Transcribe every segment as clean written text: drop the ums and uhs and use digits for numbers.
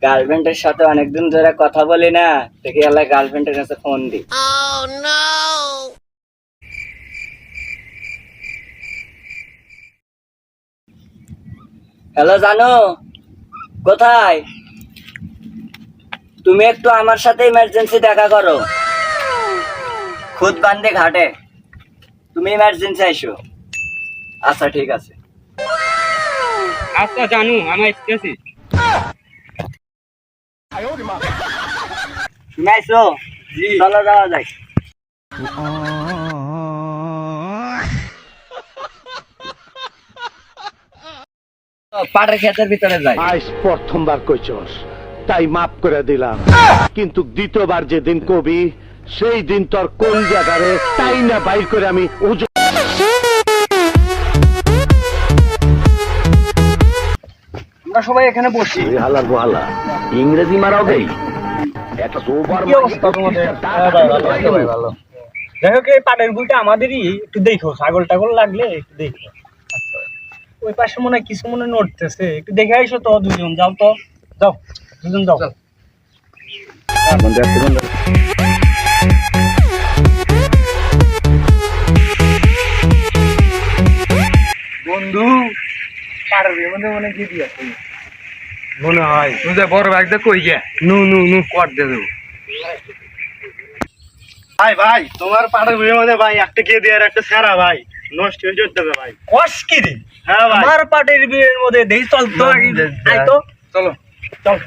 গার্লফ্রেন্ডের সাথে অনেকদিন ধরে কথা বলি না, দেখি আল্লাহ গার্লফ্রেন্ডের কাছে ফোন দি। হ্যালো জানো, কোথায় তুমি? একটু আমার সাথে ইমার্জেন্সি দেখা করো, খুদবান্দি ঘাটে। তুমি ইমার্জেন্সি আইসো। আচ্ছা ঠিক আছে। আচ্ছা জানু, আমি আসতেছি। তুমি আইসো? চলো যাওয়া যায়। পাটের ক্ষেতের ভিতরে যাই। আজ প্রথমবার কইছস তাই মাফ করে দিলাম, কিন্তু দ্বিতীয়বার যেদিন কবি সেই দিন তোর কোন জায়গারে তাই না বাইর করে আমি আমরা সবাই এখানে বসি। হালার বহালা ইংরেজি মারাও দেই। একটা সুপার কি অবস্থা তোমাদের? ভালো। যাই হোক, এই পাটের বইটা আমাদেরই, একটু দেখো, ছাগল টাগল লাগলে একটু দেখো। ওই পাশে মনে হয় কিছু মনে নড়তেছে, একটু দেখে আইসো তো। দুজন যাও তো, যাও দুজন যাও। বন্ধু, পাড়ের মধ্যে মনে কি দিয়ে মনে হয় তুই বড় ব্যাগ দেখ কই গে। নু নু নু কর দে দেবো। ভাই ভাই তোমার পাড়ার বিয়ের মধ্যে ভাই একটা কে দিয়ে আর একটা সেরা ভাই নষ্ট হয়ে যেতে হবে ভাই। কস কি রে? হ্যাঁ ভাই, আমার পাটের বিয়ের মধ্যে দেখি, চল তো আগে, আয় তো, চলো চল।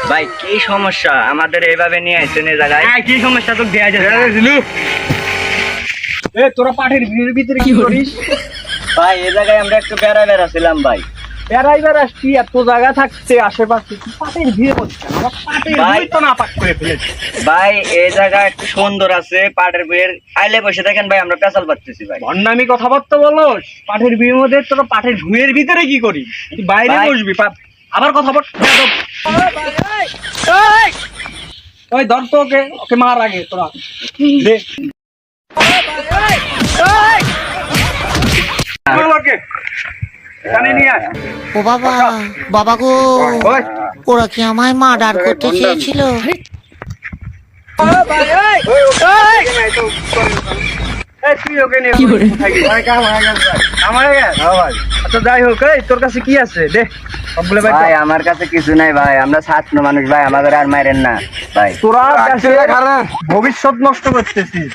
ভাই কি সমস্যা আমাদের এইভাবে নিয়ে আসছেন এই জায়গায়? কি সমস্যা তো দেয়া যাচ্ছে? এ তোরা পাটের বিয়ের ভিতরে কি করিস? ভাই এই জায়গায় আমরা একটু বেড়াছিলাম ভাই। বেড়াইবার আসছি, এত জায়গা থাকছে আশেপাশে, পাটের বিয়ে হচ্ছে না? আমার পাটের ভাই, বিয়ে তো না পাক করে ফেলেছে। ভাই এই জায়গা একটু সুন্দর আছে, পাটের বইয়ের আইলে বসে দেখেন ভাই, আমরা পেশাল পাচ্ছি ভাই। ভন্ডামি কথাবার্তা বলোস? পাটের বিয়ের মধ্যে তোরা পাটের ভুঁয়ের ভিতরে কি করিস? তুই বাইরে ভাই, বসবি, আবার কথা বল। ওই ধর তো ওকে, ওকে মার আগে তোরা দে। ওকে এখানে নিয়ে আয়। ও বাবা, বাবা গো, ওই, ওরা কি আমায় মার্ডার করতে চেয়েছিল? এই তুই ওকে নিয়ে কোথায় গেলি? ভাই, কাম হয়ে গেছে ভাই। আমার হয়ে গেছে? হ্যাঁ ভাই। আচ্ছা যাই হোক, এই তোর কাছে কি আছে দে সবগুলো ভাই। ভাই আমার কাছে কিছু নাই ভাই, আমরা ছাত্র মানুষ ভাই, আমাদের আর মাইরেন না ভাই। তোরা ভবিষ্যৎ নষ্ট করতেছিস।